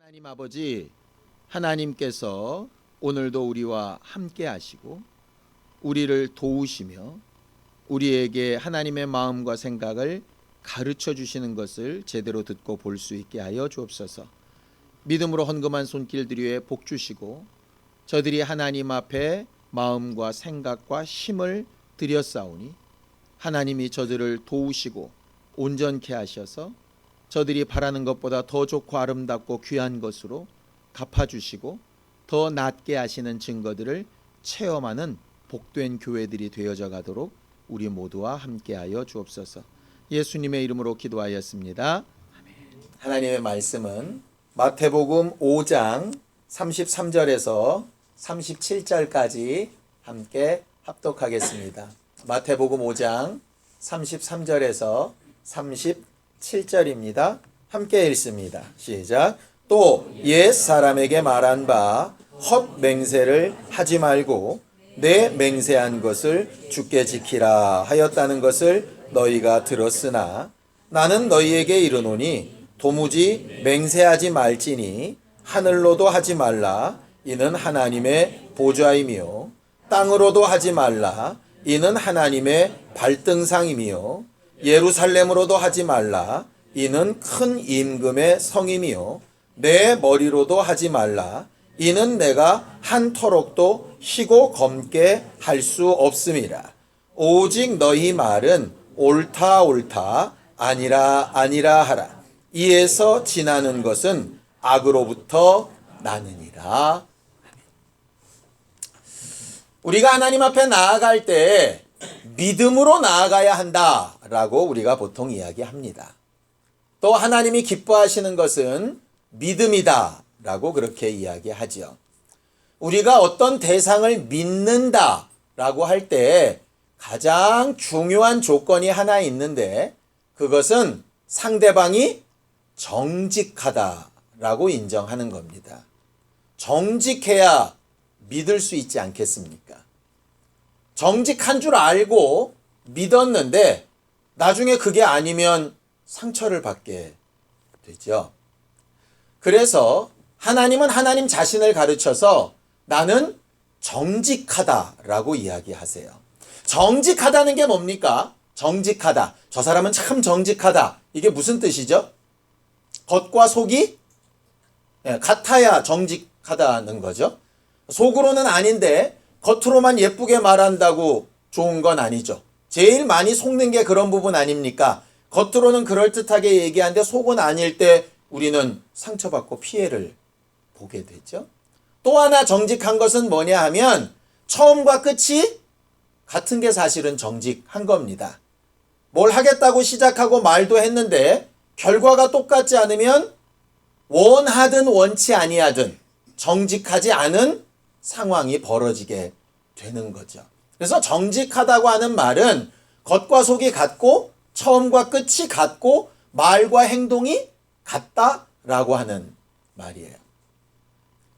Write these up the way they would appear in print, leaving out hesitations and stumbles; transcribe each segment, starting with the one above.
하나님 아버지, 하나님께서 오늘도 우리와 함께 하시고 우리를 도우시며 우리에게 하나님의 마음과 생각을 가르쳐 주시는 것을 제대로 듣고 볼 수 있게 하여 주옵소서. 믿음으로 헌금한 손길들 위에 복 주시고 저들이 하나님 앞에 마음과 생각과 힘을 들였사오니 하나님이 저들을 도우시고 온전케 하셔서 저들이 바라는 것보다 더 좋고 아름답고 귀한 것으로 갚아주시고 더 낫게 하시는 증거들을 체험하는 복된 교회들이 되어져 가도록 우리 모두와 함께하여 주옵소서. 예수님의 이름으로 기도하였습니다. 하나님의 말씀은 마태복음 5장 33절에서 37절까지 함께 합독하겠습니다. 마태복음 5장 33절에서 37절입니다. 함께 읽습니다. 시작. 또 옛 사람에게 말한 바 헛맹세를 하지 말고 내 맹세한 것을 주께 지키라 하였다는 것을 너희가 들었으나 나는 너희에게 이르노니 도무지 맹세하지 말지니 하늘로도 하지 말라 이는 하나님의 보좌이며 땅으로도 하지 말라 이는 하나님의 발등상이며 예루살렘으로도 하지 말라 이는 큰 임금의 성이며 내 머리로도 하지 말라 이는 내가 한터럭도 희고 검게 할 수 없음이라. 오직 너희 말은 옳다 옳다 아니라 아니라 하라. 이에서 지나는 것은 악으로부터 나느니라. 우리가 하나님 앞에 나아갈 때 믿음으로 나아가야 한다라고 우리가 보통 이야기합니다. 또 하나님이 기뻐하시는 것은 믿음이다라고 그렇게 이야기하죠. 우리가 어떤 대상을 믿는다라고 할 때 가장 중요한 조건이 하나 있는데 그것은 상대방이 정직하다라고 인정하는 겁니다. 정직해야 믿을 수 있지 않겠습니까? 정직한 줄 알고 믿었는데 나중에 그게 아니면 상처를 받게 되죠. 그래서 하나님은 하나님 자신을 가르쳐서 나는 정직하다라고 이야기하세요. 정직하다는 게 뭡니까? 정직하다. 저 사람은 참 정직하다. 이게 무슨 뜻이죠? 겉과 속이 같아야 정직하다는 거죠. 속으로는 아닌데 겉으로만 예쁘게 말한다고 좋은 건 아니죠. 제일 많이 속는 게 그런 부분 아닙니까? 겉으로는 그럴듯하게 얘기하는데 속은 아닐 때 우리는 상처받고 피해를 보게 되죠. 또 하나 정직한 것은 뭐냐 하면 처음과 끝이 같은 게 사실은 정직한 겁니다. 뭘 하겠다고 시작하고 말도 했는데 결과가 똑같지 않으면 원하든 원치 아니하든 정직하지 않은 상황이 벌어지게 되는 거죠. 그래서 정직하다고 하는 말은 겉과 속이 같고 처음과 끝이 같고 말과 행동이 같다라고 하는 말이에요.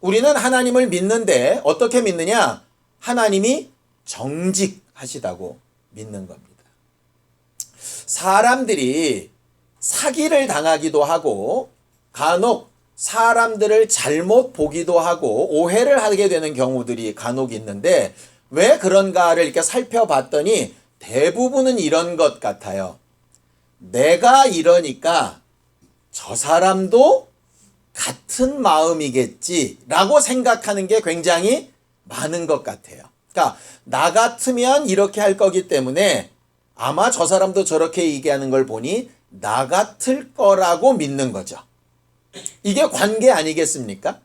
우리는 하나님을 믿는데 어떻게 믿느냐? 하나님이 정직하시다고 믿는 겁니다. 사람들이 사기를 당하기도 하고 간혹 사람들을 잘못 보기도 하고 오해를 하게 되는 경우들이 간혹 있는데 왜 그런가를 이렇게 살펴봤더니 대부분은 이런 것 같아요. 내가 이러니까 저 사람도 같은 마음이겠지라고 생각하는 게 굉장히 많은 것 같아요. 그러니까 나 같으면 이렇게 할 거기 때문에 아마 저 사람도 저렇게 얘기하는 걸 보니 나 같을 거라고 믿는 거죠. 이게 관계 아니겠습니까?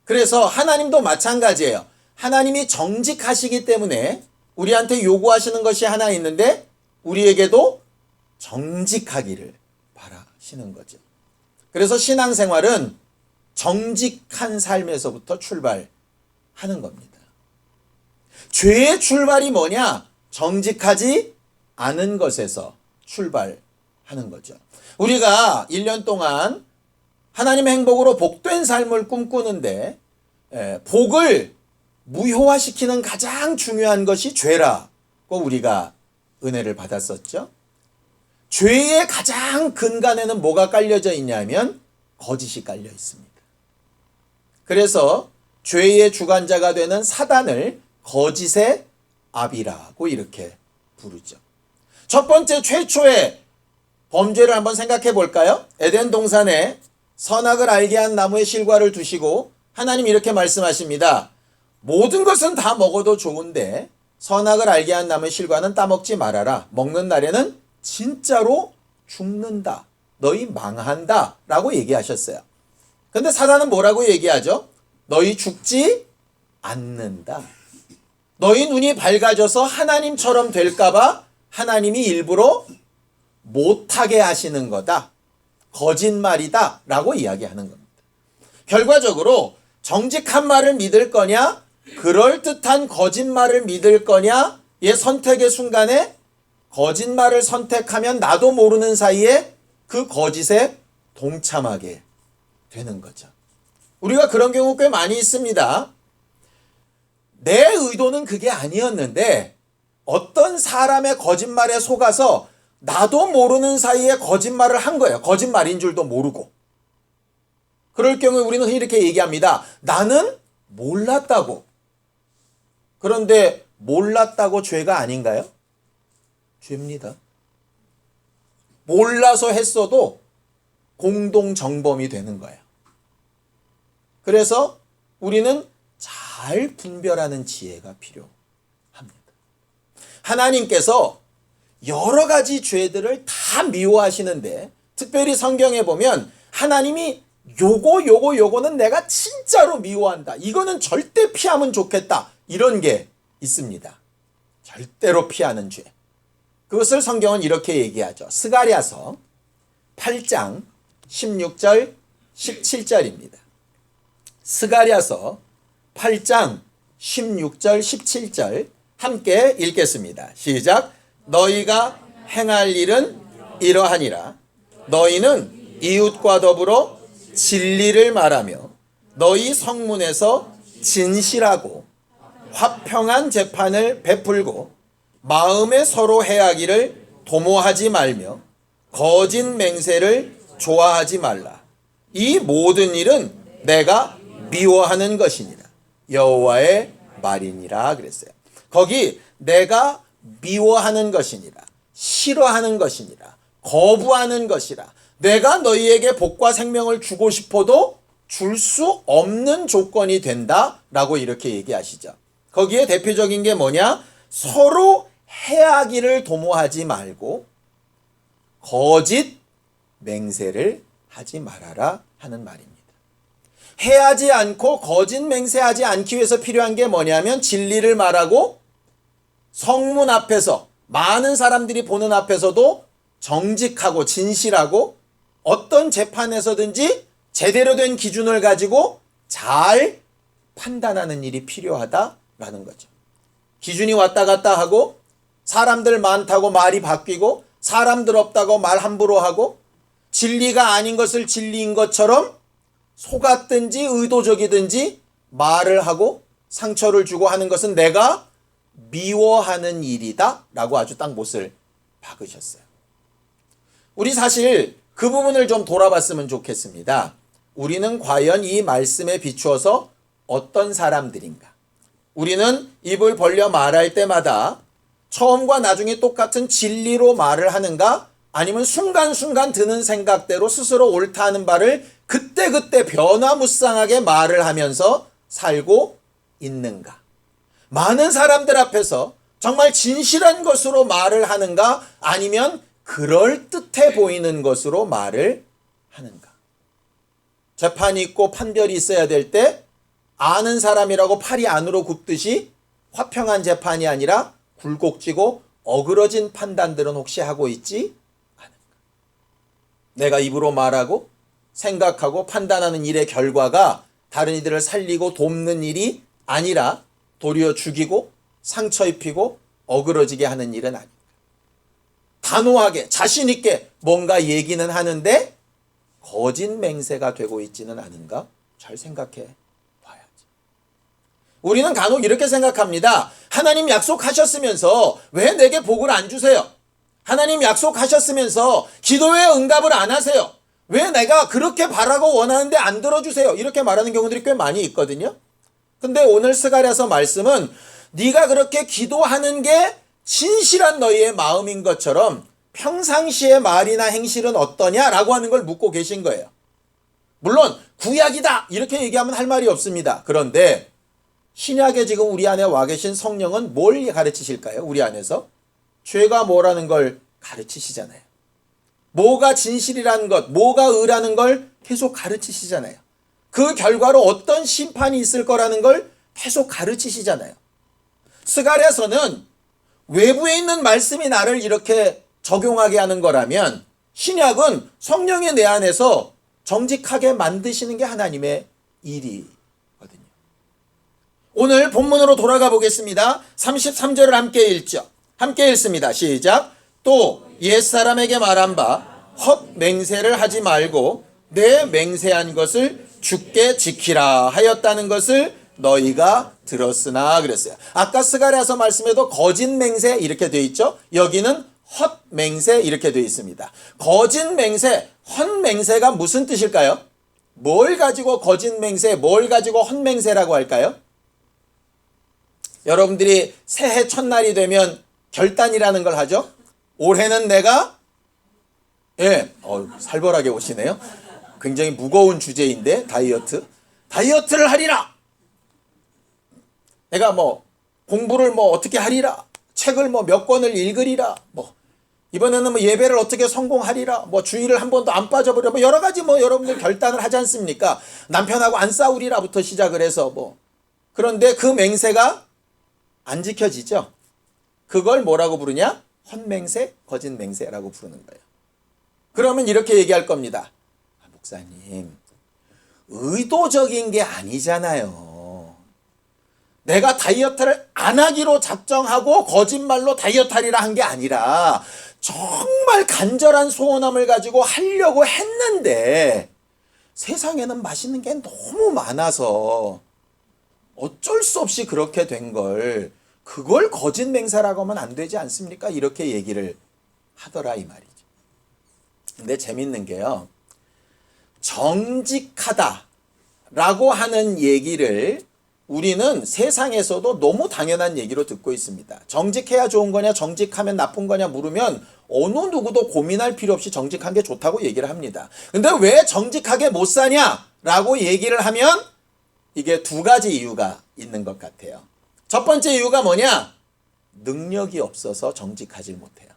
그래서 하나님도 마찬가지예요. 하나님이 정직하시기 때문에 우리한테 요구하시는 것이 하나 있는데 우리에게도 정직하기를 바라시는 거죠. 그래서 신앙생활은 정직한 삶에서부터 출발하는 겁니다. 죄의 출발이 뭐냐? 정직하지 않은 것에서 출발하는 거죠. 우리가 1년 동안 하나님의 행복으로 복된 삶을 꿈꾸는데 복을 무효화시키는 가장 중요한 것이 죄라고 우리가 은혜를 받았었죠. 죄의 가장 근간에는 뭐가 깔려져 있냐면 거짓이 깔려 있습니다. 그래서 죄의 주관자가 되는 사단을 거짓의 아비라고 이렇게 부르죠. 첫 번째 최초의 범죄를 한번 생각해 볼까요? 에덴 동산에 선악을 알게 한 나무의 실과를 두시고 하나님 이렇게 말씀하십니다. 모든 것은 다 먹어도 좋은데 선악을 알게 한 나무의 실과는 따먹지 말아라. 먹는 날에는 진짜로 죽는다. 너희 망한다. 라고 얘기하셨어요. 근데 사단은 뭐라고 얘기하죠? 너희 죽지 않는다. 너희 눈이 밝아져서 하나님처럼 될까봐 하나님이 일부러 못하게 하시는 거다. 거짓말이다. 라고 이야기하는 겁니다. 결과적으로 정직한 말을 믿을 거냐, 그럴듯한 거짓말을 믿을 거냐의 선택의 순간에 거짓말을 선택하면 나도 모르는 사이에 그 거짓에 동참하게 되는 거죠. 우리가 그런 경우 꽤 많이 있습니다. 내 의도는 그게 아니었는데 어떤 사람의 거짓말에 속아서 나도 모르는 사이에 거짓말을 한 거예요. 거짓말인 줄도 모르고. 그럴 경우에 우리는 이렇게 얘기합니다. 나는 몰랐다고. 그런데 몰랐다고 죄가 아닌가요? 죄입니다. 몰라서 했어도 공동정범이 되는 거예요. 그래서 우리는 잘 분별하는 지혜가 필요합니다. 하나님께서 여러 가지 죄들을 다 미워하시는데 특별히 성경에 보면 하나님이 요거는 내가 진짜로 미워한다. 이거는 절대 피하면 좋겠다. 이런 게 있습니다. 절대로 피하는 죄. 그것을 성경은 이렇게 얘기하죠. 스가랴서 8장 16절 17절입니다. 스가랴서 8장 16절 17절 함께 읽겠습니다. 시작. 너희가 행할 일은 이러하니라. 너희는 이웃과 더불어 진리를 말하며 너희 성문에서 진실하고 화평한 재판을 베풀고 마음에 서로 해하기를 도모하지 말며 거짓 맹세를 좋아하지 말라. 이 모든 일은 내가 미워하는 것이니라. 여호와의 말이니라 그랬어요. 거기 내가 미워하는 것이니라. 싫어하는 것이니라. 거부하는 것이라. 내가 너희에게 복과 생명을 주고 싶어도 줄 수 없는 조건이 된다라고 이렇게 얘기하시죠. 거기에 대표적인 게 뭐냐? 서로 해하기를 도모하지 말고 거짓 맹세를 하지 말아라 하는 말입니다. 해하지 않고 거짓 맹세하지 않기 위해서 필요한 게 뭐냐면 진리를 말하고 성문 앞에서 많은 사람들이 보는 앞에서도 정직하고 진실하고 어떤 재판에서든지 제대로 된 기준을 가지고 잘 판단하는 일이 필요하다라는 거죠. 기준이 왔다 갔다 하고 사람들 많다고 말이 바뀌고 사람들 없다고 말 함부로 하고 진리가 아닌 것을 진리인 것처럼 속았든지 의도적이든지 말을 하고 상처를 주고 하는 것은 내가 미워하는 일이다 라고 아주 딱 못을 박으셨어요. 우리 사실 그 부분을 좀 돌아봤으면 좋겠습니다. 우리는 과연 이 말씀에 비추어서 어떤 사람들인가? 우리는 입을 벌려 말할 때마다 처음과 나중에 똑같은 진리로 말을 하는가? 아니면 순간순간 드는 생각대로 스스로 옳다 하는 바를 그때그때 변화무쌍하게 말을 하면서 살고 있는가? 많은 사람들 앞에서 정말 진실한 것으로 말을 하는가? 아니면 그럴듯해 보이는 것으로 말을 하는가? 재판이 있고 판별이 있어야 될 때 아는 사람이라고 팔이 안으로 굽듯이 화평한 재판이 아니라 굴곡지고 어그러진 판단들은 혹시 하고 있지 않은가? 내가 입으로 말하고 생각하고 판단하는 일의 결과가 다른 이들을 살리고 돕는 일이 아니라 도리어 죽이고 상처 입히고 어그러지게 하는 일은 아닌가? 단호하게 자신 있게 뭔가 얘기는 하는데 거짓 맹세가 되고 있지는 않은가? 잘 생각해 봐야지. 우리는 간혹 이렇게 생각합니다. 하나님 약속하셨으면서 왜 내게 복을 안 주세요? 하나님 약속하셨으면서 기도에 응답을 안 하세요? 왜 내가 그렇게 바라고 원하는데 안 들어주세요? 이렇게 말하는 경우들이 꽤 많이 있거든요. 근데 오늘 스가랴서 말씀은 네가 그렇게 기도하는 게 진실한 너희의 마음인 것처럼 평상시의 말이나 행실은 어떠냐라고 하는 걸 묻고 계신 거예요. 물론 구약이다 이렇게 얘기하면 할 말이 없습니다. 그런데 신약에 지금 우리 안에 와 계신 성령은 뭘 가르치실까요? 우리 안에서 죄가 뭐라는 걸 가르치시잖아요. 뭐가 진실이라는 것, 뭐가 의라는 걸 계속 가르치시잖아요. 그 결과로 어떤 심판이 있을 거라는 걸 계속 가르치시잖아요. 스가랴서는 외부에 있는 말씀이 나를 이렇게 적용하게 하는 거라면 신약은 성령의 내 안에서 정직하게 만드시는 게 하나님의 일이거든요. 오늘 본문으로 돌아가 보겠습니다. 33절을 함께 읽죠. 함께 읽습니다. 시작. 또 옛사람에게 말한 바 헛 맹세를 하지 말고 내 맹세한 것을 주께 지키라 하였다는 것을 너희가 들었으나 그랬어요. 아까 스가랴서 말씀에도 거짓 맹세 이렇게 되어 있죠. 여기는 헛 맹세 이렇게 되어 있습니다. 거짓 맹세, 헛 맹세가 무슨 뜻일까요? 뭘 가지고 거짓 맹세, 뭘 가지고 헛 맹세라고 할까요? 여러분들이 새해 첫날이 되면 결단이라는 걸 하죠. 올해는 내가 살벌하게 오시네요. 굉장히 무거운 주제인데 다이어트를 하리라. 내가 공부를 어떻게 하리라. 책을 몇 권을 읽으리라. 이번에는 예배를 어떻게 성공하리라. 주일을 한 번도 안 빠져버려. 여러 가지 여러분들 결단을 하지 않습니까? 남편하고 안 싸우리라부터 시작을 해서 그런데 그 맹세가 안 지켜지죠. 그걸 뭐라고 부르냐? 헛맹세, 거짓 맹세라고 부르는 거예요. 그러면 이렇게 얘기할 겁니다. 목사님, 의도적인 게 아니잖아요. 내가 다이어트를 안 하기로 작정하고 거짓말로 다이어트하리라 한 게 아니라 정말 간절한 소원함을 가지고 하려고 했는데 세상에는 맛있는 게 너무 많아서 어쩔 수 없이 그렇게 된 걸 그걸 거짓 맹세라고 하면 안 되지 않습니까? 이렇게 얘기를 하더라 이 말이죠. 근데 재밌는 게요. 정직하다라고 하는 얘기를 우리는 세상에서도 너무 당연한 얘기로 듣고 있습니다. 정직해야 좋은 거냐 정직하면 나쁜 거냐 물으면 어느 누구도 고민할 필요 없이 정직한 게 좋다고 얘기를 합니다. 근데 왜 정직하게 못 사냐라고 얘기를 하면 이게 두 가지 이유가 있는 것 같아요. 첫 번째 이유가 뭐냐? 능력이 없어서 정직하지 못해요.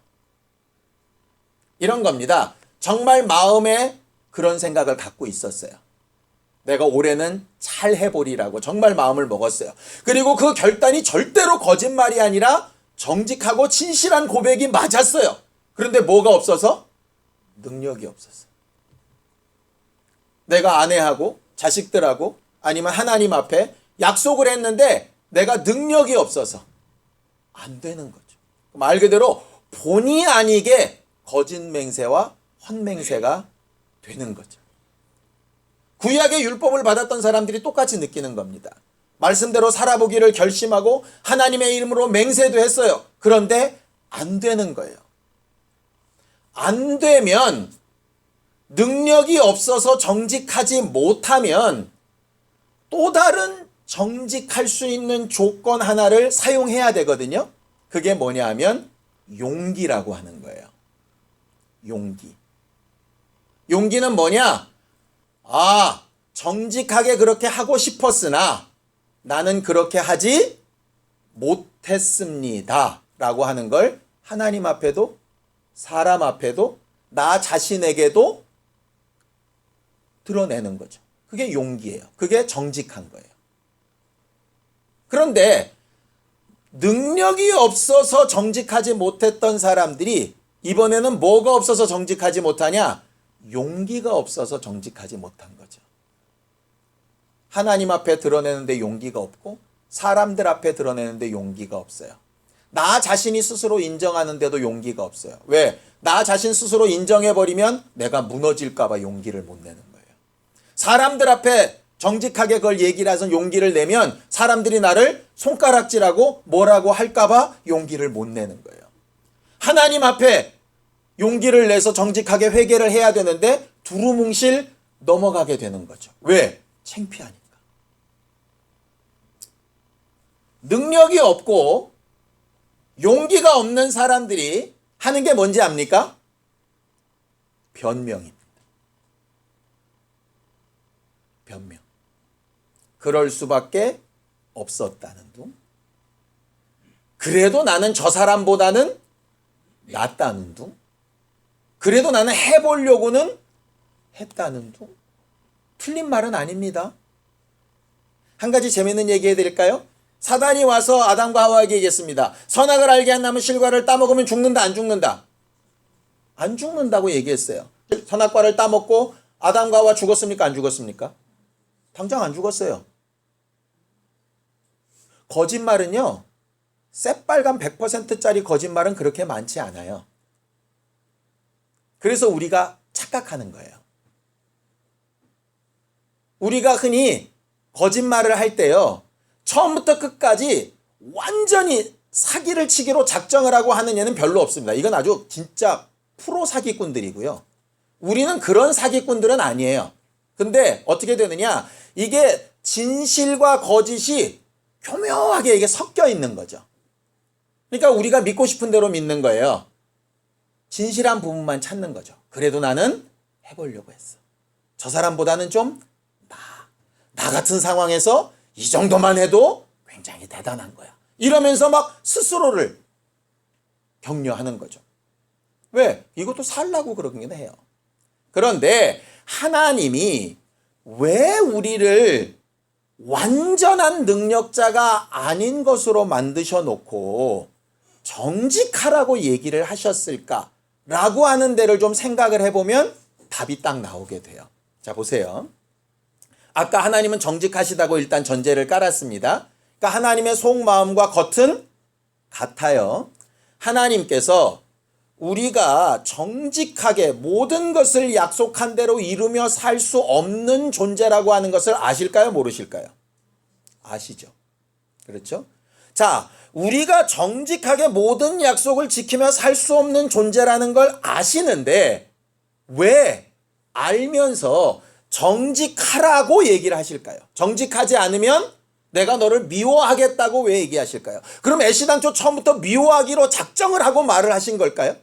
이런 겁니다. 정말 마음에 그런 생각을 갖고 있었어요. 내가 올해는 잘 해보리라고 정말 마음을 먹었어요. 그리고 그 결단이 절대로 거짓말이 아니라 정직하고 진실한 고백이 맞았어요. 그런데 뭐가 없어서? 능력이 없었어요. 내가 아내하고 자식들하고 아니면 하나님 앞에 약속을 했는데 내가 능력이 없어서 안 되는 거죠. 말 그대로 본의 아니게 거짓 맹세와 헛맹세가 되는 거죠. 구약의 율법을 받았던 사람들이 똑같이 느끼는 겁니다. 말씀대로 살아보기를 결심하고 하나님의 이름으로 맹세도 했어요. 그런데 안 되는 거예요. 안 되면 능력이 없어서 정직하지 못하면 또 다른 정직할 수 있는 조건 하나를 사용해야 되거든요. 그게 뭐냐 하면 용기라고 하는 거예요. 용기. 용기는 뭐냐? 정직하게 그렇게 하고 싶었으나 나는 그렇게 하지 못했습니다. 라고 하는 걸 하나님 앞에도 사람 앞에도 나 자신에게도 드러내는 거죠. 그게 용기예요. 그게 정직한 거예요. 그런데 능력이 없어서 정직하지 못했던 사람들이 이번에는 뭐가 없어서 정직하지 못하냐? 용기가 없어서 정직하지 못한 거죠. 하나님 앞에 드러내는데 용기가 없고 사람들 앞에 드러내는데 용기가 없어요. 나 자신이 스스로 인정하는데도 용기가 없어요. 왜? 나 자신 스스로 인정해버리면 내가 무너질까 봐 용기를 못 내는 거예요. 사람들 앞에 정직하게 그걸 얘기를 해서 용기를 내면 사람들이 나를 손가락질하고 뭐라고 할까 봐 용기를 못 내는 거예요. 하나님 앞에 용기를 내서 정직하게 회개를 해야 되는데 두루뭉실 넘어가게 되는 거죠. 왜? 창피하니까. 능력이 없고 용기가 없는 사람들이 하는 게 뭔지 압니까? 변명입니다. 변명. 그럴 수밖에 없었다는 둥. 그래도 나는 저 사람보다는 낫다는 둥. 그래도 나는 해보려고는 했다는 둥. 틀린 말은 아닙니다. 한 가지 재미있는 얘기 해드릴까요? 사단이 와서 아담과 하와에게 얘기했습니다. 선악을 알게 한 나무 실과를 따먹으면 죽는다, 안 죽는다? 안 죽는다고 얘기했어요. 선악과를 따먹고 아담과 하와 죽었습니까, 안 죽었습니까? 당장 안 죽었어요. 거짓말은요, 새빨간 100%짜리 거짓말은 그렇게 많지 않아요. 그래서 우리가 착각하는 거예요. 우리가 흔히 거짓말을 할 때요, 처음부터 끝까지 완전히 사기를 치기로 작정을 하고 하는 예는 별로 없습니다. 이건 아주 진짜 프로 사기꾼들이고요. 우리는 그런 사기꾼들은 아니에요. 근데 어떻게 되느냐, 이게 진실과 거짓이 교묘하게 이게 섞여 있는 거죠. 그러니까 우리가 믿고 싶은 대로 믿는 거예요. 진실한 부분만 찾는 거죠. 그래도 나는 해보려고 했어. 저 사람보다는 좀 나 같은 상황에서 이 정도만 해도 굉장히 대단한 거야. 이러면서 막 스스로를 격려하는 거죠. 왜? 이것도 살라고 그러긴 해요. 그런데 하나님이 왜 우리를 완전한 능력자가 아닌 것으로 만드셔 놓고 정직하라고 얘기를 하셨을까라고 하는 데를 좀 생각을 해보면 답이 딱 나오게 돼요. 자, 보세요. 아까 하나님은 정직하시다고 일단 전제를 깔았습니다. 그러니까 하나님의 속마음과 겉은 같아요. 하나님께서 우리가 정직하게 모든 것을 약속한 대로 이루며 살 수 없는 존재라고 하는 것을 아실까요? 모르실까요? 아시죠? 그렇죠? 자, 우리가 정직하게 모든 약속을 지키며 살 수 없는 존재라는 걸 아시는데 왜 알면서 정직하라고 얘기를 하실까요? 정직하지 않으면 내가 너를 미워하겠다고 왜 얘기하실까요? 그럼 애시당초 처음부터 미워하기로 작정을 하고 말을 하신 걸까요?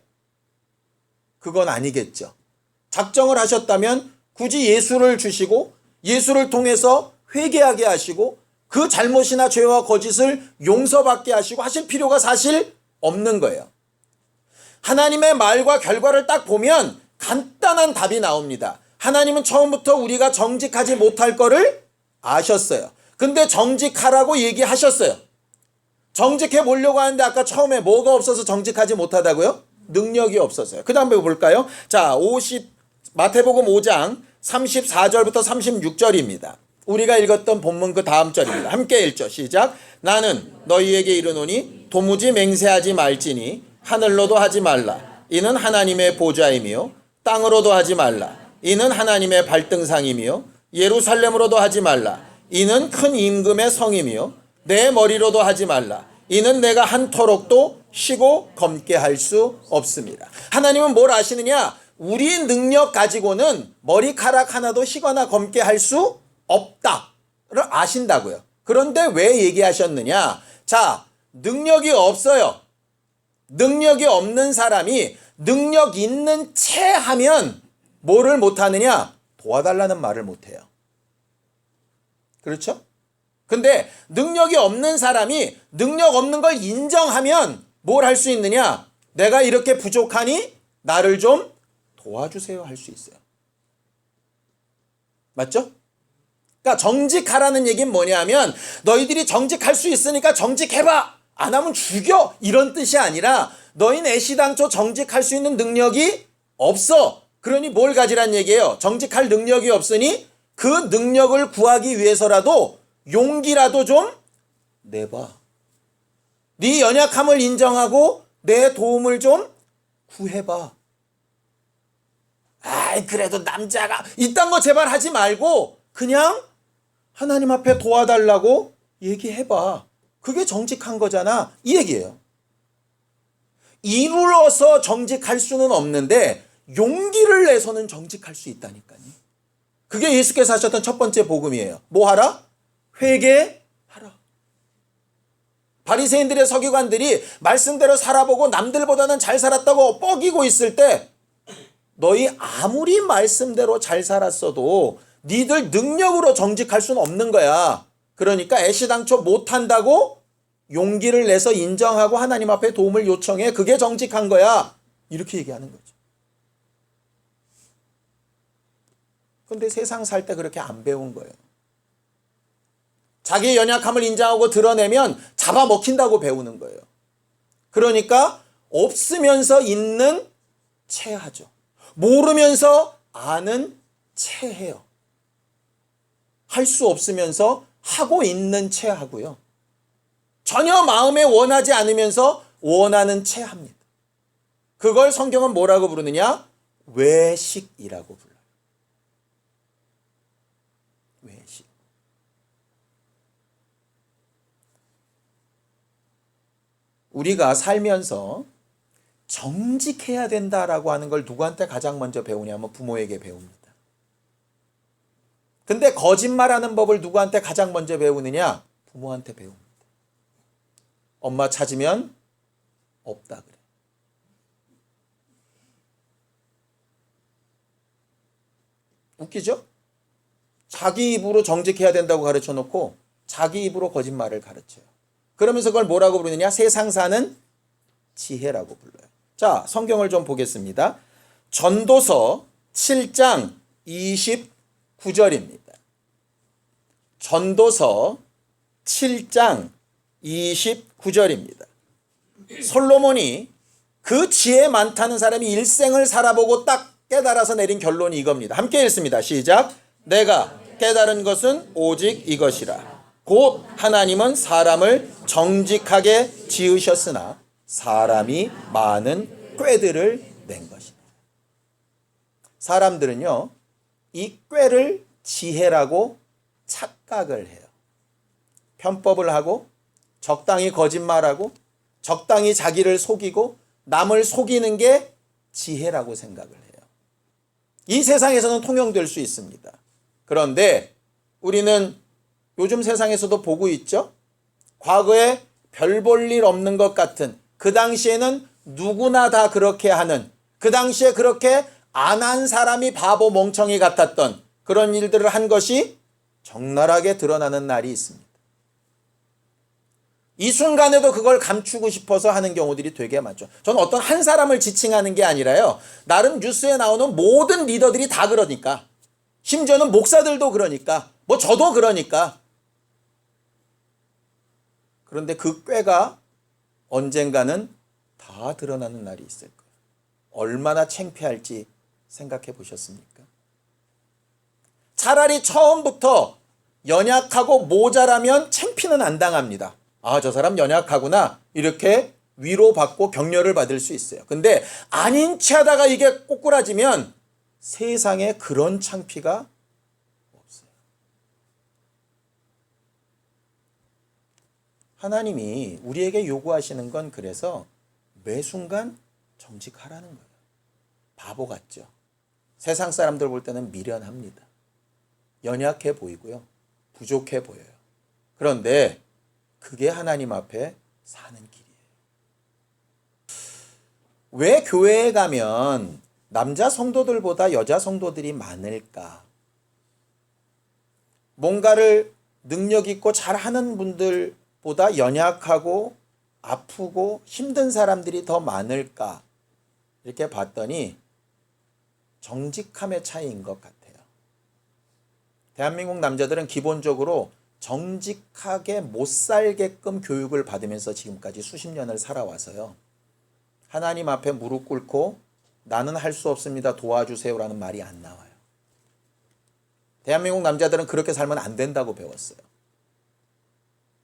그건 아니겠죠. 작정을 하셨다면 굳이 예수를 주시고 예수를 통해서 회개하게 하시고 그 잘못이나 죄와 거짓을 용서받게 하시고 하실 필요가 사실 없는 거예요. 하나님의 말과 결과를 딱 보면 간단한 답이 나옵니다. 하나님은 처음부터 우리가 정직하지 못할 거를 아셨어요. 근데 정직하라고 얘기하셨어요. 정직해 보려고 하는데 아까 처음에 뭐가 없어서 정직하지 못하다고요? 능력이 없어서요. 그 다음에 볼까요? 자, 마태복음 5장 34절부터 36절입니다. 우리가 읽었던 본문 그 다음 절입니다. 함께 읽죠. 시작. 나는 너희에게 이르노니 도무지 맹세하지 말지니 하늘로도 하지 말라. 이는 하나님의 보좌이며 땅으로도 하지 말라. 이는 하나님의 발등상이며 예루살렘으로도 하지 말라. 이는 큰 임금의 성이며 내 머리로도 하지 말라. 이는 내가 한토록도 쉬고 검게 할 수 없습니다. 하나님은 뭘 아시느냐? 우리 능력 가지고는 머리카락 하나도 쉬거나 검게 할 수 없다를 아신다고요. 그런데 왜 얘기하셨느냐? 자, 능력이 없어요. 능력이 없는 사람이 능력 있는 채 하면 뭐를 못하느냐? 도와달라는 말을 못해요. 그렇죠? 근데 능력이 없는 사람이 능력 없는 걸 인정하면 뭘 할 수 있느냐? 내가 이렇게 부족하니 나를 좀 도와주세요 할 수 있어요. 맞죠? 그러니까 정직하라는 얘기는 뭐냐면 너희들이 정직할 수 있으니까 정직해봐. 안 하면 죽여. 이런 뜻이 아니라 너희는 애시당초 정직할 수 있는 능력이 없어. 그러니 뭘 가지란 얘기예요? 정직할 능력이 없으니 그 능력을 구하기 위해서라도 용기라도 좀 내봐. 네 연약함을 인정하고 내 도움을 좀 구해봐. 아이 그래도 남자가 이딴 거 제발 하지 말고 그냥 하나님 앞에 도와달라고 얘기해봐. 그게 정직한 거잖아. 이 얘기예요. 이루어서 정직할 수는 없는데 용기를 내서는 정직할 수 있다니까요. 그게 예수께서 하셨던 첫 번째 복음이에요. 뭐 하라? 회개하라. 바리새인들의 서기관들이 말씀대로 살아보고 남들보다는 잘 살았다고 뻐기고 있을 때 너희 아무리 말씀대로 잘 살았어도 니들 능력으로 정직할 수는 없는 거야. 그러니까 애시당초 못한다고 용기를 내서 인정하고 하나님 앞에 도움을 요청해. 그게 정직한 거야. 이렇게 얘기하는 거죠. 근데 세상 살 때 그렇게 안 배운 거예요. 자기의 연약함을 인정하고 드러내면 잡아먹힌다고 배우는 거예요. 그러니까 없으면서 있는 체하죠. 모르면서 아는 체해요. 할 수 없으면서 하고 있는 체하고요. 전혀 마음에 원하지 않으면서 원하는 체합니다. 그걸 성경은 뭐라고 부르느냐? 외식이라고 불러요. 외식. 우리가 살면서 정직해야 된다라고 하는 걸 누구한테 가장 먼저 배우냐면 부모에게 배웁니다. 근데 거짓말하는 법을 누구한테 가장 먼저 배우느냐? 부모한테 배웁니다. 엄마 찾으면 없다 그래. 웃기죠? 자기 입으로 정직해야 된다고 가르쳐 놓고 자기 입으로 거짓말을 가르쳐요. 그러면서 그걸 뭐라고 부르느냐? 세상 사는 지혜라고 불러요. 자, 성경을 좀 보겠습니다. 전도서 7장 29절입니다. 전도서 7장 29절입니다. 솔로몬이 그 지혜 많다는 사람이 일생을 살아보고 딱 깨달아서 내린 결론이 이겁니다. 함께 읽습니다. 시작. 내가 깨달은 것은 오직 이것이라. 곧 하나님은 사람을 정직하게 지으셨으나 사람이 많은 꾀들을 낸 것이다. 사람들은요, 이 꾀를 지혜라고 착각을 해요. 편법을 하고 적당히 거짓말하고 적당히 자기를 속이고 남을 속이는 게 지혜라고 생각을 해요. 이 세상에서는 통용될 수 있습니다. 그런데 우리는 요즘 세상에서도 보고 있죠. 과거에 별 볼 일 없는 것 같은, 그 당시에는 누구나 다 그렇게 하는, 그 당시에 그렇게 안 한 사람이 바보 멍청이 같았던 그런 일들을 한 것이 적나라하게 드러나는 날이 있습니다. 이 순간에도 그걸 감추고 싶어서 하는 경우들이 되게 많죠. 저는 어떤 한 사람을 지칭하는 게 아니라요, 나름 뉴스에 나오는 모든 리더들이 다 그러니까, 심지어는 목사들도 그러니까, 뭐 저도 그러니까. 그런데 그 꾀가 언젠가는 다 드러나는 날이 있을 거예요. 얼마나 창피할지 생각해 보셨습니까? 차라리 처음부터 연약하고 모자라면 창피는 안 당합니다. 아, 저 사람 연약하구나, 이렇게 위로받고 격려를 받을 수 있어요. 근데 아닌 체 하다가 이게 꼬꾸라지면 세상에 그런 창피가 없어요. 하나님이 우리에게 요구하시는 건 그래서 매 순간 정직하라는 거예요. 바보 같죠? 세상 사람들 볼 때는 미련합니다. 연약해 보이고요. 부족해 보여요. 그런데 그게 하나님 앞에 사는 길이에요. 왜 교회에 가면 남자 성도들보다 여자 성도들이 많을까? 뭔가를 능력 있고 잘하는 분들보다 연약하고 아프고 힘든 사람들이 더 많을까? 이렇게 봤더니 정직함의 차이인 것 같아요. 대한민국 남자들은 기본적으로 정직하게 못 살게끔 교육을 받으면서 지금까지 수십 년을 살아와서요, 하나님 앞에 무릎 꿇고 나는 할 수 없습니다, 도와주세요라는 말이 안 나와요. 대한민국 남자들은 그렇게 살면 안 된다고 배웠어요.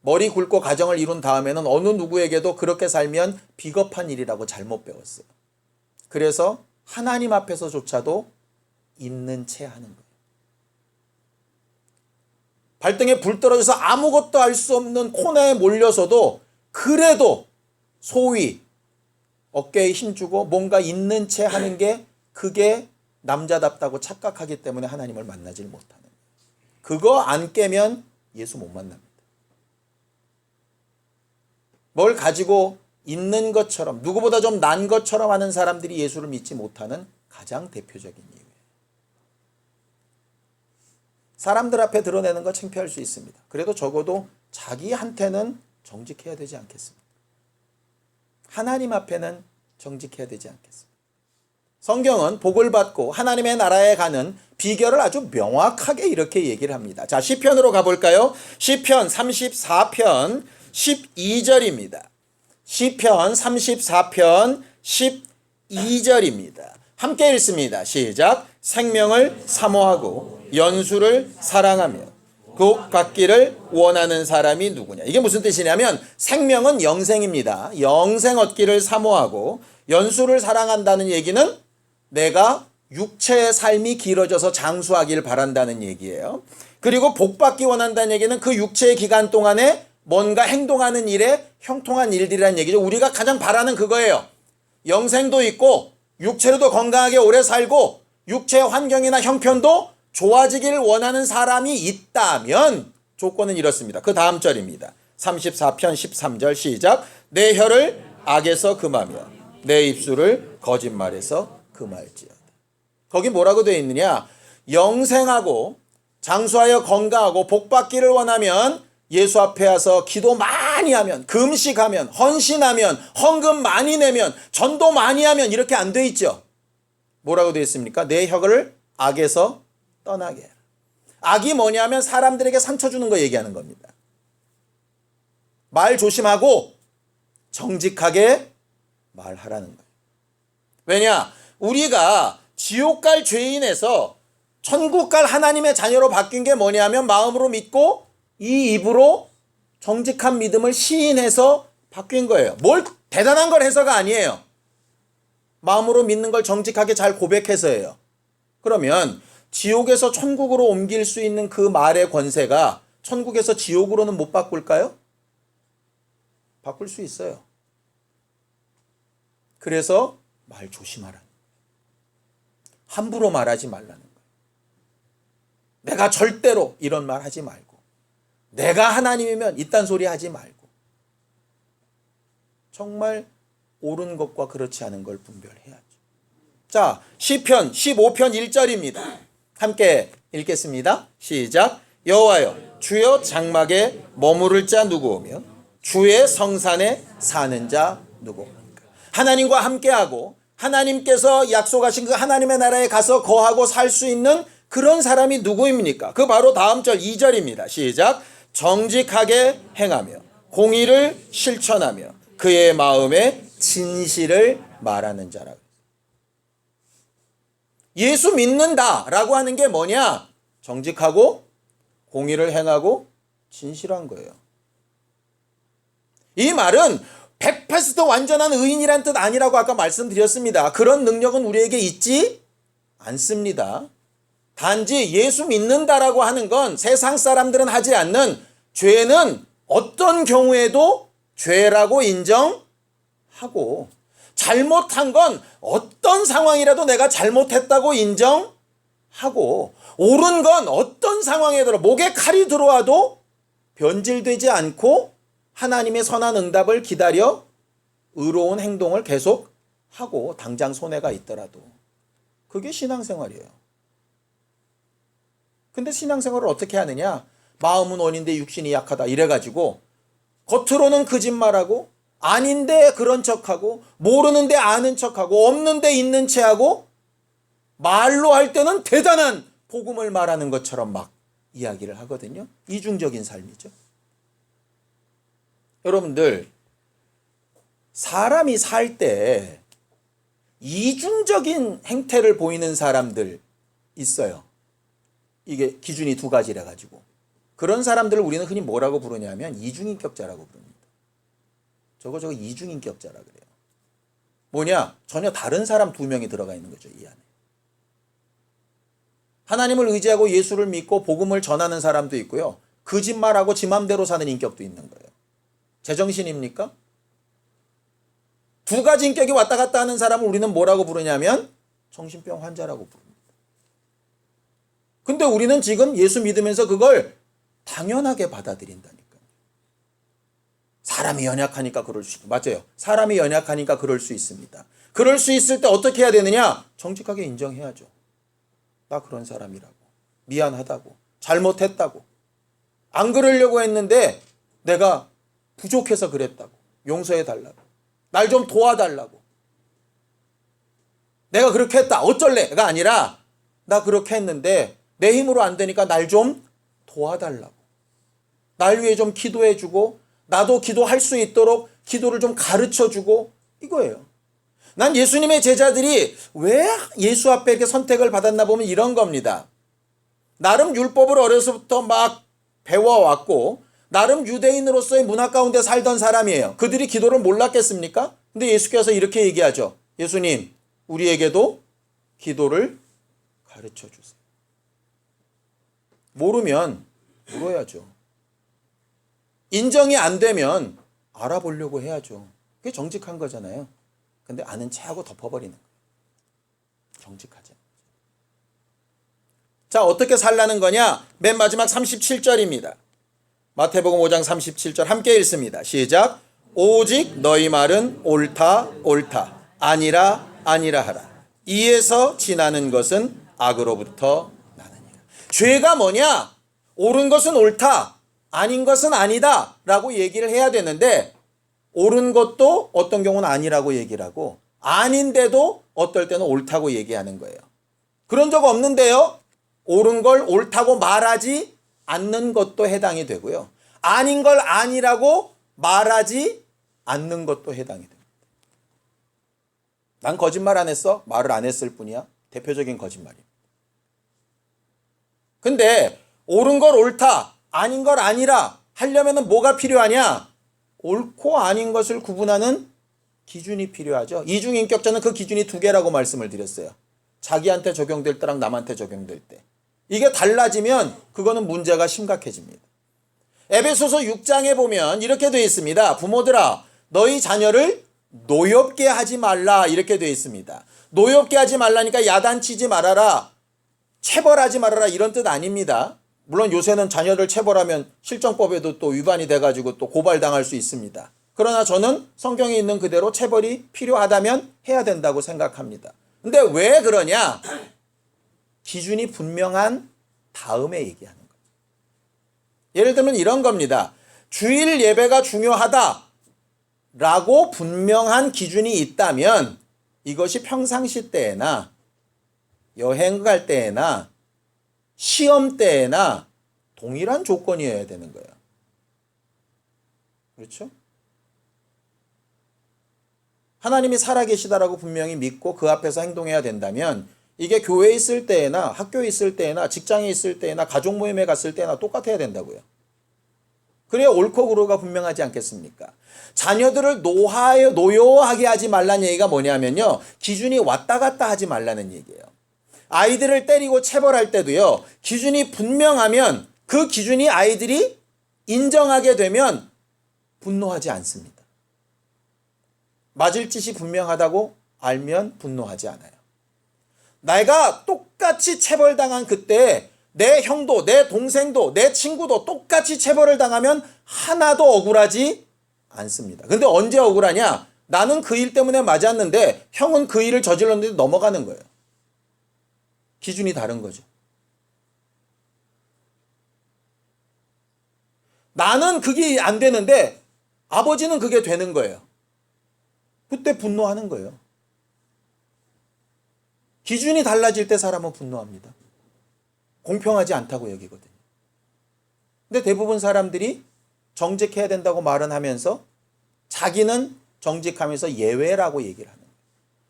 머리 굵고 가정을 이룬 다음에는 어느 누구에게도 그렇게 살면 비겁한 일이라고 잘못 배웠어요. 그래서 하나님 앞에서조차도 있는 채 하는 거예요. 발등에 불 떨어져서 아무것도 할 수 없는 코너에 몰려서도 그래도 소위 어깨에 힘주고 뭔가 있는 채 하는 게 그게 남자답다고 착각하기 때문에 하나님을 만나질 못하는 거예요. 그거 안 깨면 예수 못 만납니다. 뭘 가지고 있는 것처럼 누구보다 좀 난 것처럼 하는 사람들이 예수를 믿지 못하는 가장 대표적인 이유예요. 사람들 앞에 드러내는 거 창피할 수 있습니다. 그래도 적어도 자기한테는 정직해야 되지 않겠습니까? 하나님 앞에는 정직해야 되지 않겠습니까? 성경은 복을 받고 하나님의 나라에 가는 비결을 아주 명확하게 이렇게 얘기를 합니다. 자, 시편으로 가볼까요? 시편 34편 12절입니다. 시편 34편 12절입니다. 함께 읽습니다. 시작. 생명을 사모하고 연수를 사랑하며 그 받기를 원하는 사람이 누구냐. 이게 무슨 뜻이냐면 생명은 영생입니다. 영생 얻기를 사모하고 연수를 사랑한다는 얘기는 내가 육체의 삶이 길어져서 장수하길 바란다는 얘기예요. 그리고 복 받기 원한다는 얘기는 그 육체의 기간 동안에 뭔가 행동하는 일에 형통한 일들이라는 얘기죠. 우리가 가장 바라는 그거예요. 영생도 있고 육체로도 건강하게 오래 살고 육체의 환경이나 형편도 좋아지기를 원하는 사람이 있다면 조건은 이렇습니다. 그 다음 절입니다. 34편 13절 시작. 내 혀를 악에서 금하며 내 입술을 거짓말에서 금할지어다. 거기 뭐라고 되어 있느냐? 영생하고 장수하여 건강하고 복 받기를 원하면 예수 앞에 와서 기도 많이 하면, 금식하면, 헌신하면, 헌금 많이 내면, 전도 많이 하면 이렇게 안 돼 있죠. 뭐라고 되어 있습니까? 내 혀를 악에서 떠나게 해라. 악이 뭐냐면 사람들에게 상처 주는 거 얘기하는 겁니다. 말 조심하고 정직하게 말하라는 거예요. 왜냐? 우리가 지옥 갈 죄인에서 천국 갈 하나님의 자녀로 바뀐 게 뭐냐면 마음으로 믿고 이 입으로 정직한 믿음을 시인해서 바뀐 거예요. 뭘 대단한 걸 해서가 아니에요. 마음으로 믿는 걸 정직하게 잘 고백해서예요. 그러면 지옥에서 천국으로 옮길 수 있는 그 말의 권세가 천국에서 지옥으로는 못 바꿀까요? 바꿀 수 있어요. 그래서 말 조심하라. 함부로 말하지 말라는 거예요. 내가 절대로 이런 말 하지 말고 내가 하나님이면 이딴 소리 하지 말고 정말 옳은 것과 그렇지 않은 걸 분별해야죠. 자, 시편 15편 1절입니다. 함께 읽겠습니다. 시작. 여호와여 주여 장막에 머무를 자 누구오며 주의 성산에 사는 자 누구옵니까? 하나님과 함께하고 하나님께서 약속하신 그 하나님의 나라에 가서 거하고 살 수 있는 그런 사람이 누구입니까? 그 바로 다음 절 2절입니다. 시작. 정직하게 행하며 공의를 실천하며 그의 마음에 진실을 말하는 자라고. 예수 믿는다라고 하는 게 뭐냐? 정직하고 공의를 행하고 진실한 거예요. 이 말은 100% 완전한 의인이란 뜻 아니라고 아까 말씀드렸습니다. 그런 능력은 우리에게 있지 않습니다. 단지 예수 믿는다라고 하는 건 세상 사람들은 하지 않는 죄는 어떤 경우에도 죄라고 인정하고 잘못한 건 어떤 상황이라도 내가 잘못했다고 인정하고 옳은 건 어떤 상황에도 목에 칼이 들어와도 변질되지 않고 하나님의 선한 응답을 기다려 의로운 행동을 계속 하고 당장 손해가 있더라도 그게 신앙생활이에요. 근데 신앙생활을 어떻게 하느냐? 마음은 원인데 육신이 약하다 이래가지고 겉으로는 거짓말하고 아닌데 그런 척하고 모르는데 아는 척하고 없는데 있는 체하고 말로 할 때는 대단한 복음을 말하는 것처럼 막 이야기를 하거든요. 이중적인 삶이죠. 여러분들 사람이 살 때 이중적인 행태를 보이는 사람들 있어요. 이게 기준이 두 가지라 가지고 그런 사람들을 우리는 흔히 뭐라고 부르냐면 이중인격자라고 부릅니다. 저거 이중인격자라 그래요. 뭐냐? 전혀 다른 사람 두 명이 들어가 있는 거죠, 이 안에. 하나님을 의지하고 예수를 믿고 복음을 전하는 사람도 있고요. 거짓말하고 지 맘대로 사는 인격도 있는 거예요. 제정신입니까? 두 가지 인격이 왔다 갔다 하는 사람을 우리는 뭐라고 부르냐면 정신병 환자라고 부릅니다. 근데 우리는 지금 예수 믿으면서 그걸 당연하게 받아들인다니까요. 사람이 연약하니까 그럴 수 있고, 맞아요. 사람이 연약하니까 그럴 수 있습니다. 그럴 수 있을 때 어떻게 해야 되느냐? 정직하게 인정해야죠. 나 그런 사람이라고. 미안하다고. 잘못했다고. 안 그러려고 했는데 내가 부족해서 그랬다고. 용서해달라고. 날 좀 도와달라고. 내가 그렇게 했다. 어쩔래가 아니라 나 그렇게 했는데 내 힘으로 안 되니까 날 좀 도와달라고. 날 위해 좀 기도해주고 나도 기도할 수 있도록 기도를 좀 가르쳐주고 이거예요. 난 예수님의 제자들이 왜 예수 앞에 이렇게 선택을 받았나 보면 이런 겁니다. 나름 율법을 어려서부터 막 배워왔고 나름 유대인으로서의 문화 가운데 살던 사람이에요. 그들이 기도를 몰랐겠습니까? 근데 예수께서 이렇게 얘기하죠. 예수님, 우리에게도 기도를 가르쳐 주세요. 모르면 물어야죠. 인정이 안 되면 알아보려고 해야죠. 그게 정직한 거잖아요. 근데 아는 체하고 덮어버리는 거예요. 정직하지. 자, 어떻게 살라는 거냐? 맨 마지막 37절입니다. 마태복음 5장 37절 함께 읽습니다. 시작. 오직 너희 말은 옳다 옳다 아니라 아니라 하라. 이에서 지나는 것은 악으로부터 나느니라. 죄가 뭐냐? 옳은 것은 옳다, 아닌 것은 아니다 라고 얘기를 해야 되는데 옳은 것도 어떤 경우는 아니라고 얘기를 하고 아닌데도 어떨 때는 옳다고 얘기하는 거예요. 그런 적 없는데요. 옳은 걸 옳다고 말하지 않는 것도 해당이 되고요. 아닌 걸 아니라고 말하지 않는 것도 해당이 됩니다. 난 거짓말 안 했어? 말을 안 했을 뿐이야. 대표적인 거짓말입니다. 근데 옳은 걸 옳다, 아닌 걸 아니라 하려면 뭐가 필요하냐? 옳고 아닌 것을 구분하는 기준이 필요하죠. 이중인격자는 그 기준이 두 개라고 말씀을 드렸어요. 자기한테 적용될 때랑 남한테 적용될 때. 이게 달라지면 그거는 문제가 심각해집니다. 에베소서 6장에 보면 이렇게 되어 있습니다. 부모들아, 너희 자녀를 노엽게 하지 말라 이렇게 되어 있습니다. 노엽게 하지 말라니까 야단치지 말아라, 체벌하지 말아라 이런 뜻 아닙니다. 물론 요새는 자녀를 체벌하면 실정법에도 또 위반이 돼가지고 또 고발당할 수 있습니다. 그러나 저는 성경에 있는 그대로 체벌이 필요하다면 해야 된다고 생각합니다. 근데 왜 그러냐? 기준이 분명한 다음에 얘기하는 거죠. 예를 들면 이런 겁니다. 주일 예배가 중요하다라고 분명한 기준이 있다면 이것이 평상시 때나 여행 갈 때나 시험 때나 동일한 조건이어야 되는 거예요. 그렇죠? 하나님이 살아계시다라고 분명히 믿고 그 앞에서 행동해야 된다면 이게 교회에 있을 때나 학교에 있을 때나 직장에 있을 때나 가족 모임에 갔을 때나 똑같아야 된다고요. 그래야 옳고 그르가 분명하지 않겠습니까? 자녀들을 노여하게 하지 말라는 얘기가 뭐냐면요. 기준이 왔다 갔다 하지 말라는 얘기예요. 아이들을 때리고 체벌할 때도요. 기준이 분명하면 그 기준이 아이들이 인정하게 되면 분노하지 않습니다. 맞을 짓이 분명하다고 알면 분노하지 않아요. 내가 똑같이 체벌당한 그때 내 형도 내 동생도 내 친구도 똑같이 체벌을 당하면 하나도 억울하지 않습니다. 근데 언제 억울하냐? 나는 그 일 때문에 맞았는데 형은 그 일을 저질렀는데 넘어가는 거예요. 기준이 다른 거죠. 나는 그게 안 되는데 아버지는 그게 되는 거예요. 그때 분노하는 거예요. 기준이 달라질 때 사람은 분노합니다. 공평하지 않다고 여기거든요. 근데 대부분 사람들이 정직해야 된다고 말은 하면서 자기는 정직하면서 예외라고 얘기를 하는 거예요.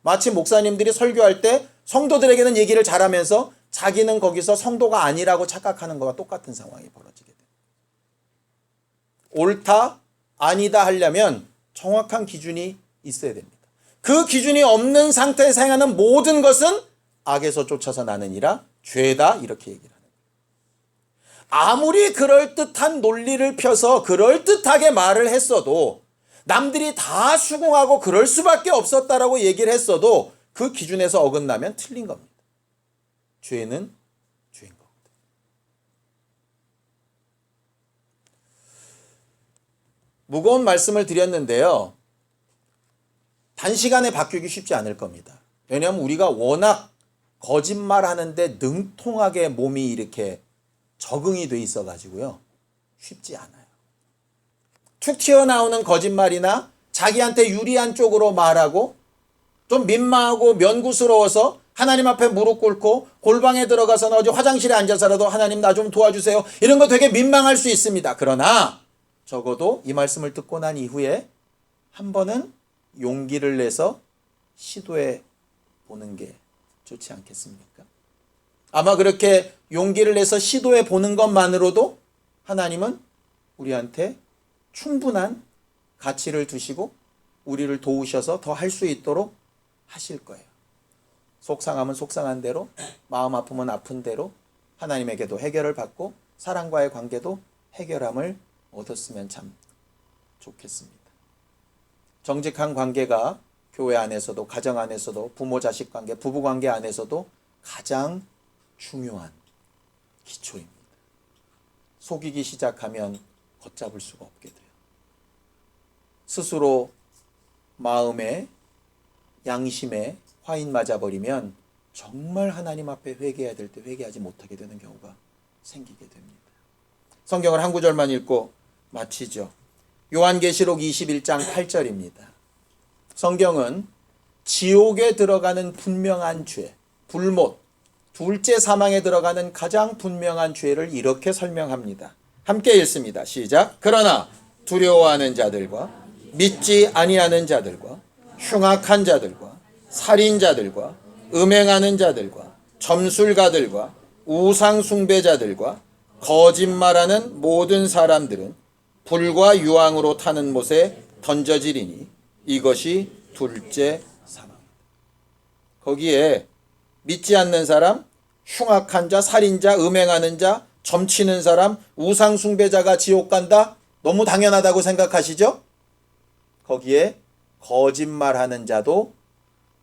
마치 목사님들이 설교할 때 성도들에게는 얘기를 잘하면서 자기는 거기서 성도가 아니라고 착각하는 거와 똑같은 상황이 벌어지게 돼요. 옳다, 아니다 하려면 정확한 기준이 있어야 됩니다. 그 기준이 없는 상태에서 행하는 모든 것은 악에서 쫓아서 나느니라 죄다 이렇게 얘기를 하는 거예요. 아무리 그럴듯한 논리를 펴서 그럴듯하게 말을 했어도 남들이 다 수긍하고 그럴 수밖에 없었다라고 얘기를 했어도 그 기준에서 어긋나면 틀린 겁니다. 죄는 죄인 겁니다. 무거운 말씀을 드렸는데요. 단시간에 바뀌기 쉽지 않을 겁니다. 왜냐하면 우리가 워낙 거짓말하는데 능통하게 몸이 이렇게 적응이 돼 있어가지고요. 쉽지 않아요. 툭 튀어나오는 거짓말이나 자기한테 유리한 쪽으로 말하고 좀 민망하고 면구스러워서 하나님 앞에 무릎 꿇고 골방에 들어가서나 어디 화장실에 앉아서라도 하나님 나 좀 도와주세요. 이런 거 되게 민망할 수 있습니다. 그러나 적어도 이 말씀을 듣고 난 이후에 한 번은 용기를 내서 시도해 보는 게 좋지 않겠습니까? 아마 그렇게 용기를 내서 시도해 보는 것만으로도 하나님은 우리한테 충분한 가치를 두시고 우리를 도우셔서 더 할 수 있도록 하실 거예요. 속상하면 속상한 대로, 마음 아프면 아픈 대로 하나님에게도 해결을 받고 사랑과의 관계도 해결함을 얻었으면 참 좋겠습니다. 정직한 관계가 교회 안에서도 가정 안에서도 부모 자식 관계, 부부 관계 안에서도 가장 중요한 기초입니다. 속이기 시작하면 걷잡을 수가 없게 돼요. 스스로 마음에 양심에 화인 맞아버리면 정말 하나님 앞에 회개해야 될 때 회개하지 못하게 되는 경우가 생기게 됩니다. 성경을 한 구절만 읽고 마치죠. 요한계시록 21장 8절입니다. 성경은 지옥에 들어가는 분명한 죄, 불못, 둘째 사망에 들어가는 가장 분명한 죄를 이렇게 설명합니다. 함께 읽습니다. 시작. 그러나 두려워하는 자들과 믿지 아니하는 자들과 흉악한 자들과 살인자들과 음행하는 자들과 점술가들과 우상 숭배자들과 거짓말하는 모든 사람들은 불과 유황으로 타는 못에 던져지리니 이것이 둘째 사망입니다. 거기에 믿지 않는 사람, 흉악한 자, 살인자, 음행하는 자, 점치는 사람, 우상 숭배자가 지옥 간다? 너무 당연하다고 생각하시죠? 거기에 거짓말하는 자도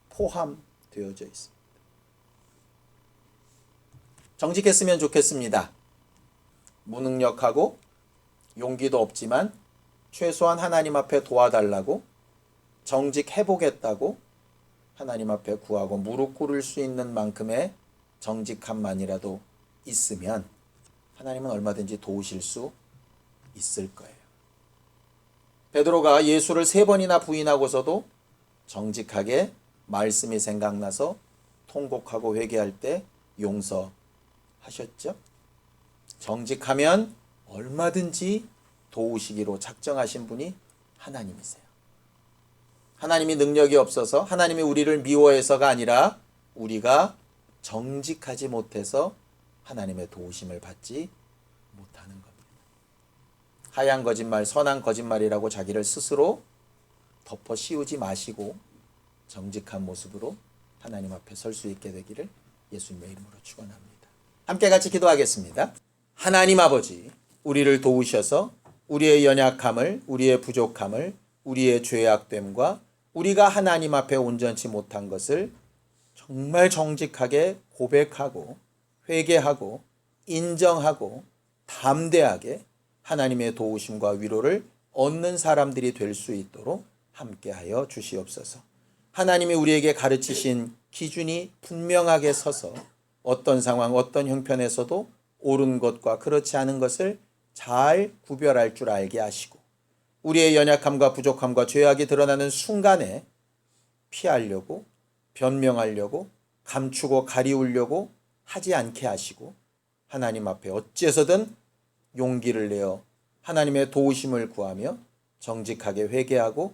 포함되어져 있습니다. 정직했으면 좋겠습니다. 무능력하고 용기도 없지만 최소한 하나님 앞에 도와달라고 정직해보겠다고 하나님 앞에 구하고 무릎 꿇을 수 있는 만큼의 정직함만이라도 있으면 하나님은 얼마든지 도우실 수 있을 거예요. 베드로가 예수를 3번이나 부인하고서도 정직하게 말씀이 생각나서 통곡하고 회개할 때 용서하셨죠. 정직하면 얼마든지 도우시기로 작정하신 분이 하나님이세요. 하나님이 능력이 없어서 하나님이 우리를 미워해서가 아니라 우리가 정직하지 못해서 하나님의 도우심을 받지 못하는 겁니다. 하얀 거짓말, 선한 거짓말이라고 자기를 스스로 덮어 씌우지 마시고 정직한 모습으로 하나님 앞에 설 수 있게 되기를 예수님의 이름으로 축원합니다. 함께 같이 기도하겠습니다. 하나님 아버지, 우리를 도우셔서 우리의 연약함을, 우리의 부족함을, 우리의 죄악됨과 우리가 하나님 앞에 온전치 못한 것을 정말 정직하게 고백하고 회개하고 인정하고 담대하게 하나님의 도우심과 위로를 얻는 사람들이 될 수 있도록 함께하여 주시옵소서. 하나님이 우리에게 가르치신 기준이 분명하게 서서 어떤 상황, 어떤 형편에서도 옳은 것과 그렇지 않은 것을 잘 구별할 줄 알게 하시고 우리의 연약함과 부족함과 죄악이 드러나는 순간에 피하려고 변명하려고 감추고 가리우려고 하지 않게 하시고 하나님 앞에 어찌해서든 용기를 내어 하나님의 도우심을 구하며 정직하게 회개하고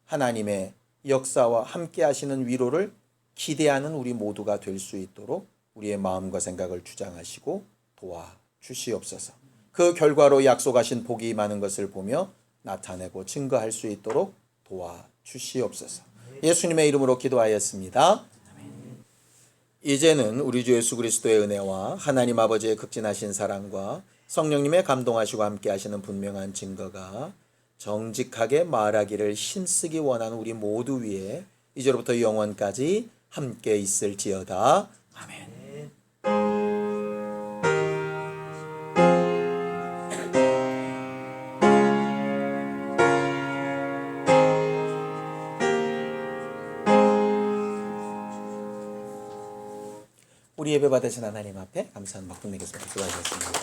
하나님의 역사와 함께 하시는 위로를 기대하는 우리 모두가 될 수 있도록 우리의 마음과 생각을 주장하시고 도와주시옵소서. 그 결과로 약속하신 복이 많은 것을 보며 나타내고 증거할 수 있도록 도와주시옵소서. 예수님의 이름으로 기도하였습니다. 이제는 우리 주 예수 그리스도의 은혜와 하나님 아버지의 극진하신 사랑과 성령님의 감동하시고 함께 하시는 분명한 증거가 정직하게 말하기를 힘쓰기 원하는 우리 모두 위에 이제로부터 영원까지 함께 있을지어다. 아멘. 우리 예배 받으신 하나님 앞에 감사한 박수 드리겠습니다. 수고하셨습니다.